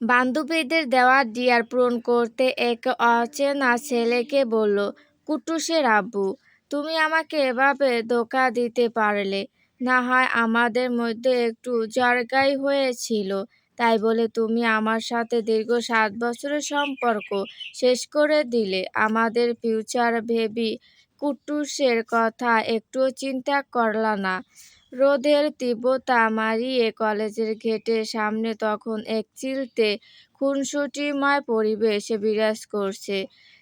বান্ধবীদের দেওয়া ডিয়ার পূরণ করতে এক অচেনা ছেলেকে বলল, কুট্টুসের আব্বু, তুমি আমাকে এভাবে ধোঁকা দিতে পারলে? না হয় আমাদের মধ্যে একটু ঝগড়াই হয়েছিল, তাই বলে তুমি আমার সাথে দীর্ঘ 7 বছরের সম্পর্ক শেষ করে দিলে। আমাদের ফিউচার ভেবি কুট্টুসের কথা একটুও চিন্তা করলা না? রোদের তীব্রতা মারিয়ে কলেজের গেটের সামনে তখন এক চিলতে খুনসুটিময় পরিবেশ বিরাজ করছে।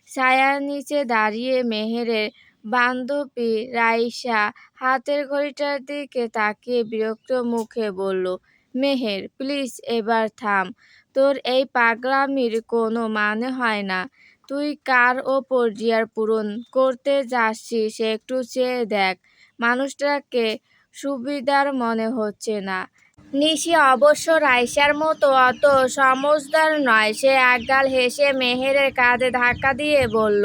ছায়ার নিচে দাঁড়িয়ে মেহেরের বান্ধবী রাইসা হাতের ঘড়িটার দিকে তাকিয়ে বিরক্ত মুখে বলল, মেহের, প্লিজ এবার থাম। তোর এই পাগলামির কোনো মানে হয় না। তুই কার ওপর ডিয়ার পূরণ করতে যাচ্ছিস একটু চেয়ে দেখ। মানুষটাকে সুবিধার মনে হচ্ছে না। নিশি অবশ্য রাইসার মতো অত সমজদার নয়। সে একগাল হেসে মেহেরের কাঁধে ধাক্কা দিয়ে বলল,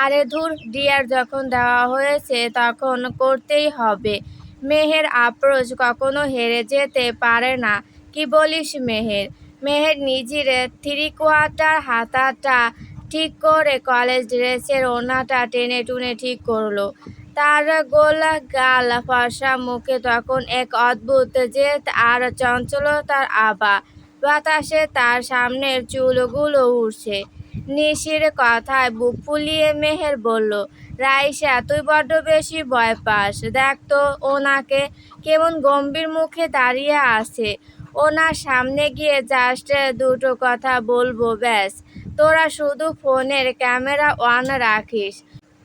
আরে ধুর, ডিয়ার যখন দেওয়া হয়েছে তখন করতেই হবে। মেহের আপ্রোচ কখনো হেরে যেতে পারে না। কি বলিস মেহের? মেহের নিজের 3/4 হাতাটা ঠিক করে কলেজ ড্রেসের ওড়নাটা টেনে টুনে ঠিক করলো। তার গোল গাল ফর্সা মুখে তখন এক অদ্ভুত জেদ আর চঞ্চলতার আভা। বাতাসে তার সামনের চুলগুলো উড়ছে। নিশির কথায় বুক ফুলিয়ে মেহের বলল, রাইসা, তুই বড্ড বেশি ভয় পাস। দেখ তো ওনাকে, কেমন গম্ভীর মুখে দাঁড়িয়ে আছে। ওনার সামনে গিয়ে জাস্ট দুটো কথা বলবো, ব্যাস। তোরা শুধু ফোনের ক্যামেরা অন রাখিস।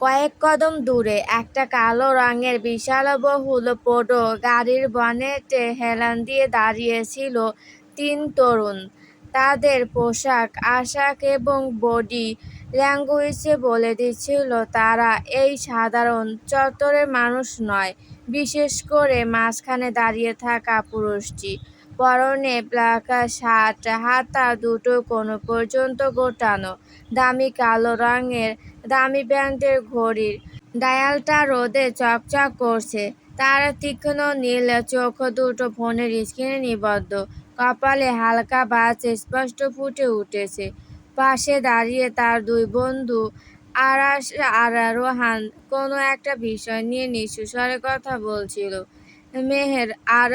কয়েক কদম দূরে একটা কালো রঙের বিশালবহুল পোডো গাড়ির বনেটে হেলান দিয়ে দাঁড়িয়েছিল 3 তরুণ। তাদের পোশাক আশাক এবং বডি ল্যাঙ্গুয়েজে বলে দিচ্ছিল তারা এই সাধারণ চত্বরের মানুষ নয়। বিশেষ করে মাঝখানে দাঁড়িয়ে থাকা পুরুষটি। পরনে ব্ল্যাক শার্ট, হাতা দুটো কোনো পর্যন্ত গোটানো, দামি কালো রঙের দামি ব্র্যান্ডের ঘড়ির ডায়ালটা রোদে চকচক করছে। তার তীক্ষ্ণ নীল চোখ দুটো ফোনের স্ক্রিনে নিবদ্ধ। কপালে হালকা ভাঁজ স্পষ্ট ফুটে উঠেছে। পাশে দাঁড়িয়ে তার 2 বন্ধু আরাশ আর রোহান কোনো একটা বিষয় নিয়ে নিচু স্বরে কথা বলছিল। মেহের আর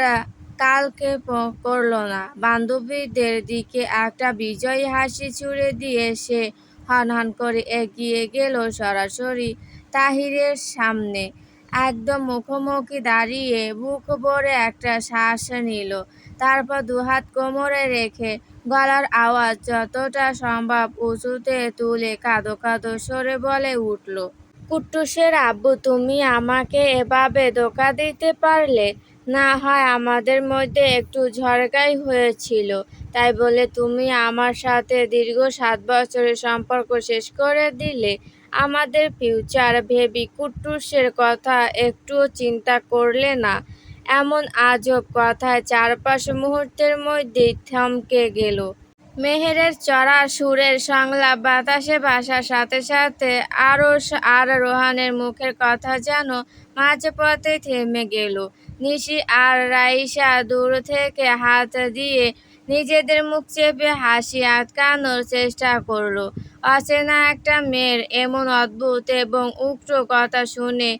কালক্ষেপ করল না। বান্ধবীদের দিকে একটা বিজয়ী হাসি ছুড়ে দিয়ে সে হনহন করে এগিয়ে গেল সরাসরি তাহিরের সামনে। একদম মুখোমুখি দাঁড়িয়ে বুক ভরে একটা শ্বাস নিল। তারপর দুহাত কোমরে রেখে গলার আওয়াজ যতটা সম্ভব উঁচুতে তুলে কাঁদো কাঁদো স্বরে বলে উঠল, কুট্টুসের আব্বু, তুমি আমাকে এভাবে ধোঁকা দিতে পারলে? না হয় আমাদের মধ্যে একটু ঝগড়াই হয়েছিল, তাই বলে তুমি আমার সাথে দীর্ঘ 7 বছরের সম্পর্ক শেষ করে দিলে? আমাদের ফিউচার ভেবি কুট্টুসের কথা একটুও চিন্তা করলে না? এমন আজব কথায় চারপাশ মুহূর্তের মধ্যেই থমকে গেল। মেহেরের চড়া সুরের সংলাপ বাতাসে ভাসার সাথে সাথে আরশ আর রোহানের মুখের কথা যেন মাঝপথে থেমে গেল। নিশি আর রাইসা দূর থেকে হাত দিয়ে নিজেদের মুখ চেপে হাসি আটকানোর চেষ্টা করলো। অচেনা একটা মেয়ের এমন অদ্ভুত এবং উগ্র কথা শুনে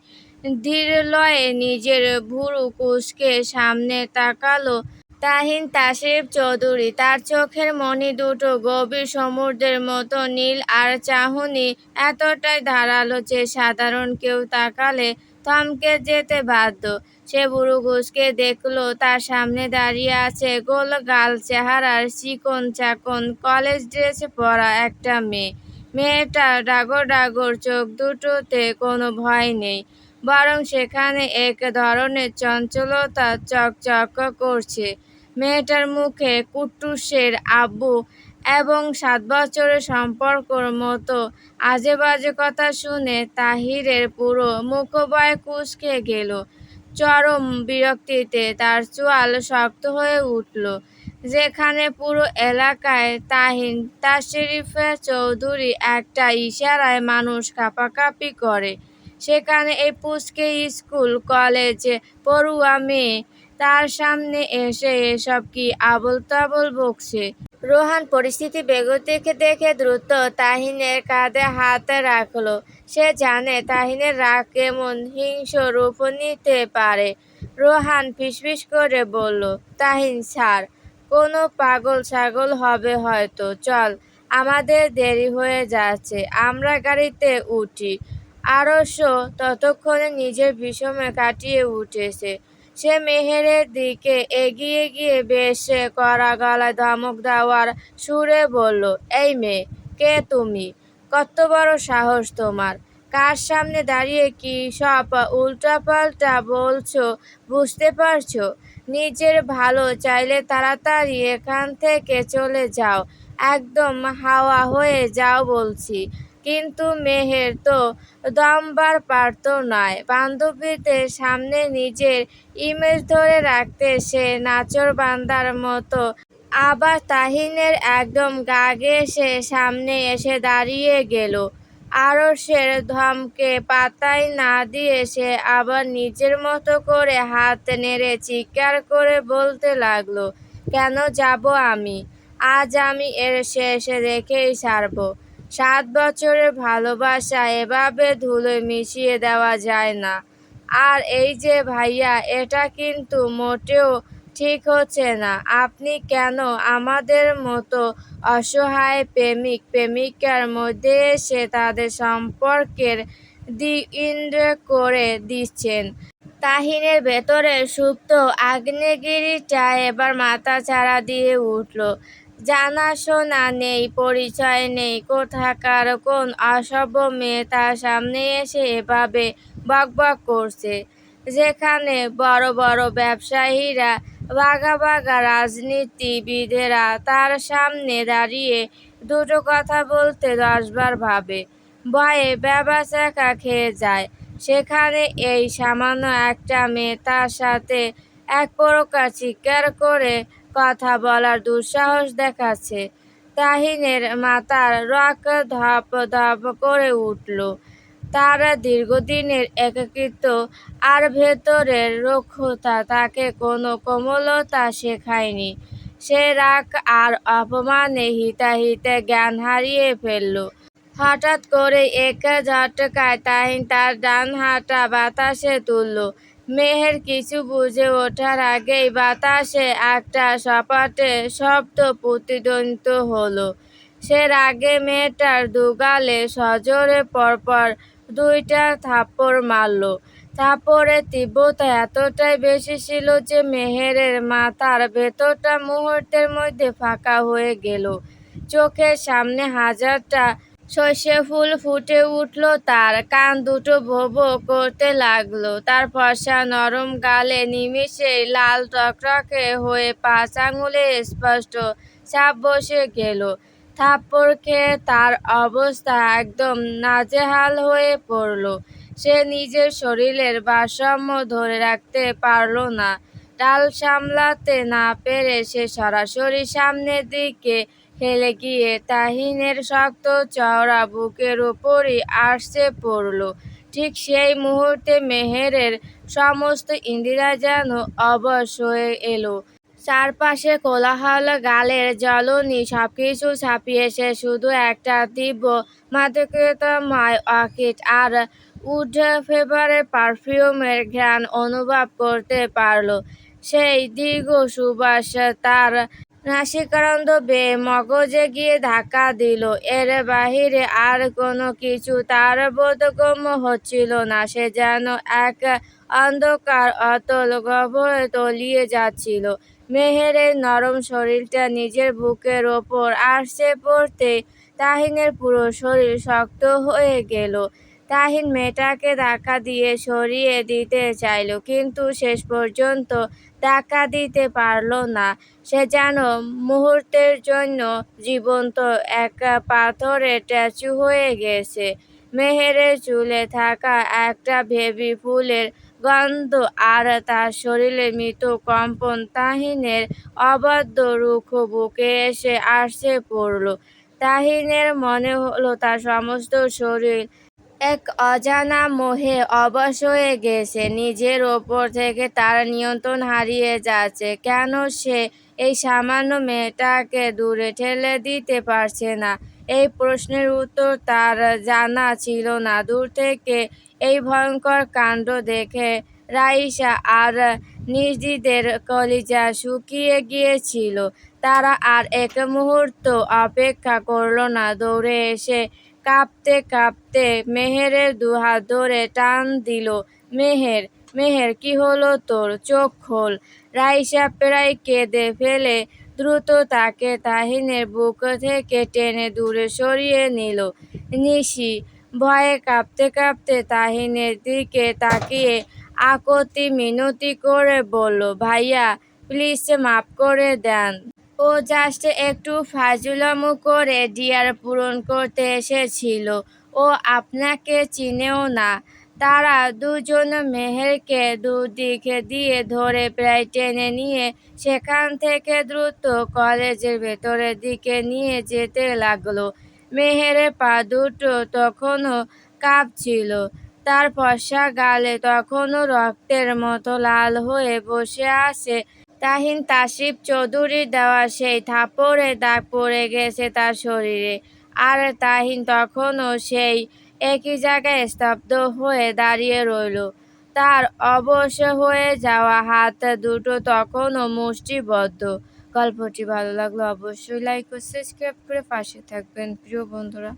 ধীর লয়ে নিজের ভুরু কুঁচকে সামনে তাকালো তাহিন তাসরিফ চৌধুরী। তার চোখের মণি দুটো গভীর সমুদ্রের মতো নীল আর চাহনি এতটাই ধারালো যে সাধারণ কেউ তাকালে থমকে যেতে বাধ্য। সে ভুরু কুঁচকে দেখলো তার সামনে দাঁড়িয়ে আছে গোল গাল চেহারার চিকন চাকন কলেজ ড্রেস পরা একটা মেয়ে। মেয়েটার ডাগর ডাগর চোখ দুটোতে কোনো ভয় নেই, বরং সেখানে এক ধরনের চঞ্চলতা চকচক করছে। মেয়েটার মুখে কুট্টুসের আব্বু এবং 7 বছরের সম্পর্কর মতো আজে বাজে কথা শুনে তাহিরের পুরো মুখভয় কুঁচকে গেল। চরম বিরক্তিতে তার চোয়াল শক্ত হয়ে উঠল। যেখানে পুরো এলাকায় তাহিন তাশরিফ চৌধুরী একটা ইশারায় মানুষ কাঁপাকাঁপি করে, সেখানে এই পুচকে স্কুল কলেজ পড়ুয়া মেয়ে তার সামনে এসে এসব কি আবোল তাবোল বকছে। রোহান পরিস্থিতি বেগতিক দেখে দ্রুত তাহিনের কাঁধে হাত রাখলো। সে জানে তাহিনের রাগ কেমন হিংস্র রূপ নিতে পারে। রোহান ফিসফিস করে বলল, তাহিন ছাড়, কোনো পাগল ছাগল হবে হয়তো, চল, আমাদের দেরি হয়ে যাচ্ছে, আমরা গাড়িতে উঠি। আরশ ততক্ষণে নিজের বিষমে কাটিয়ে উঠেছে। সে মেহেরের দিকে এগিয়ে গিয়ে বেশ কড়া গলায় ধমক দেওয়ার সুরে বলল, এই মেয়ে, কে তুমি? কত বড় সাহস তোমার? কার সামনে দাঁড়িয়ে কি সব উল্টাপাল্টা বলছো বুঝতে পারছো? নিজের ভালো চাইলে তাড়াতাড়ি এখান থেকে চলে যাও, একদম হাওয়া হয়ে যাও বলছি। কিন্তু মেহের তো দমবার পারত নয়। বান্ধবীদের সামনে নিজের ইমেজ ধরে রাখতে সে নাছোড়বান্দার মতো। আবার তাহিনের একদম গা ঘেঁষে সামনে এসে দাঁড়িয়ে গেল। আরশের ধমকে পাত্তাই না দিয়ে সে আবার নিজের মতো করে হাত নেড়ে চিৎকার করে বলতে লাগলো, কেন যাব আমি? আজ আমি এর শেষ দেখেই ছাড়ব। 7 বছরের ভালোবাসা এভাবে ধুলোয় মিশিয়ে দেওয়া যায় না। আর এই যে ভাইয়া, এটা কিন্তু মোটেও ঠিক হচ্ছে না। আপনি কেন আমাদের মতো অসহায় প্রেমিক প্রেমিকার মধ্যে এসে তাদের সম্পর্কের দি ইন্ড করে দিচ্ছেন? তাহিনের ভেতরের সুপ্ত আগ্নেয়গিরিটা এবার মাথাচাড়া দিয়ে উঠল। জানাশোনা নেই, পরিচয় নেই, কোথাকার কোন অসভ্য মেয়ে তার সামনে এসে এভাবে বকবক করছে। যেখানে বড় বড় ব্যবসায়ীরা, বাঘা বাঘা রাজনীতিবিদেরা তার সামনে দাঁড়িয়ে দুটো কথা বলতে 10 বার ভাবে, ভয়ে ভ্যাবাচ্যাকা খেয়ে যায়। সেখানে এই সামান্য একটা মেয়ে তার সাথে এক প্রকার চিৎকার করে কথা বলার দুঃসাহস দেখাচ্ছে। তাহিনের মাথার রক ধপ ধপ করে উঠল। তার দীর্ঘদিনের একাকিত্ব আর ভেতরের রুক্ষতা তাকে কোনো কোমলতা শেখায়নি। সে রাগ আর অপমানে হিতাহিতে জ্ঞান হারিয়ে ফেলল। হঠাৎ করে এক ঝটকায় তাহিন তার ডান হাতটা বাতাসে তুলল। মেহের কিছু বুঝে ওঠার আগেই বাতাসে একটা সপাটে শব্দ প্রতিধ্বনিত হলো। সে রাগে মেয়েটার দুগালে সজোরে পরপর 2টা থাপ্পড় মারল। থাপ্পড়ের তীব্রতা এতটাই বেশি ছিল যে মেহেরের মাথার ভেতরটা মুহূর্তের মধ্যে ফাঁকা হয়ে গেল। চোখের সামনে হাজারটা সর্ষে ফুল ফুটে উঠল। তার কান দুটো ভোঁ ভোঁ করতে লাগলো। তার ফর্সা নরম গালে নিমিষেই লাল টকটকে হয়ে 5 আঙুলের স্পষ্ট ছাপ বসে গেল। থাপ্পড় খেয়ে তার অবস্থা একদম নাজেহাল হয়ে পড়ল। সে নিজের শরীরের ভারসাম্য ধরে রাখতে পারল না। টাল সামলাতে না পেরে সে সরাসরি সামনের দিকে হেলে গিয়ে তাহিনের শক্ত চওড়া বুকের উপরই আছড়ে পড়ল। ঠিক সেই মুহূর্তে মেহেরের সমস্ত ইন্দ্রিয় যেন অবশ হয়ে এলো। চারপাশে কোলাহল, গালের জ্বলনি সবকিছু ছাপিয়ে সে শুধু একটা তীব্র মাদকতাময় অর্কিড আর উড ফেভারের পারফিউমের ঘ্রাণ অনুভব করতে পারল। সেই দীর্ঘ সুবাস তার নাসিকারন্ধ্র বেয়ে মগজে গিয়ে ধাক্কা দিল। এর বাহিরে আর কোনো কিছু তার বোধগম্য হচ্ছিল না। সে যেন এক অন্ধকার অতল গহ্বরে তলিয়ে যাচ্ছিল। মেহেরের নরম শরীরটা নিজের বুকের ওপর আছড়ে পড়তে তাহিনের পুরো শরীর শক্ত হয়ে গেল। তাহিন মেয়েটাকে ধাক্কা দিয়ে সরিয়ে দিতে চাইল, কিন্তু শেষ পর্যন্ত ধাক্কা দিতে পারল না। সে যেন মুহূর্তের জন্য জীবন্ত এক পাথরের স্ট্যাচু হয়ে গেছে। মেহেরের চুলে থাকা একটা বেবি ফুলের গন্ধ আর তার শরীরের মৃত কম্পন তাহিনের অবাধ্য রুক্ষ বুকে এসে আছড়ে পড়ল। তাহিনের মনে হলো তার সমস্ত শরীর এক অজানা মোহে অবশ হয়ে গেছে, নিজের ওপর থেকে তার নিয়ন্ত্রণ হারিয়ে যাচ্ছে। কেন সে এই সামান্য মেয়েটাকে দূরে ঠেলে দিতে পারছে না? এই প্রশ্নের উত্তর তার জানা ছিল না। দূর থেকে এই ভয়ঙ্কর কাণ্ড দেখে রাইসা আর নিজেদের কলিজা শুকিয়ে গিয়েছিল। তারা আর এক মুহূর্ত অপেক্ষা করল না, দৌড়ে এসে কাঁপতে কাঁপতে মেহেরের দুহাত ধরে টান দিল। মেহের, মেহের, কি হলো তোর? চোখ খোল। রাইসা প্রায় কেঁদে ফেলে দ্রুত তাকে তাহিনের বুক থেকে টেনে দূরে সরিয়ে নিল। নিশি ভয়ে কাঁপতে কাঁপতে তাহিনের দিকে তাকিয়ে আকুতি মিনতি করে বলল, ভাইয়া প্লিজ মাফ করে দেন। ও জাস্ট একটু ফাজলামো করে ডিয়ার পূরণ করতে এসেছিল। ও আপনাকে চিনেও না। তারা দুজন মেহেরকে দুদিক দিয়ে ধরে প্রায় টেনে নিয়ে সেখান থেকে দ্রুত কলেজের ভেতরের দিকে নিয়ে যেতে লাগলো। মেহেরের পা দুটো তখনও কাঁপছিল, তার ফর্সা গালে তখনও রক্তের মতো লাল হয়ে বসে আছে। তাহিন তাসরিফ চৌধুরীর দেওয়া সেই থাপ্পড়ের দাগ পড়ে গেছে তার শরীরে। আর তাহিন তখনও সেই একই জায়গায় স্তব্ধ হয়ে দাঁড়িয়ে রইল, তার অবশ হয়ে যাওয়া হাত দুটো তখনও মুষ্টিবদ্ধ। গল্পটি ভালো লাগলে অবশ্যই লাইক ও সাবস্ক্রাইব করে পাশে থাকবেন প্রিয় বন্ধুরা।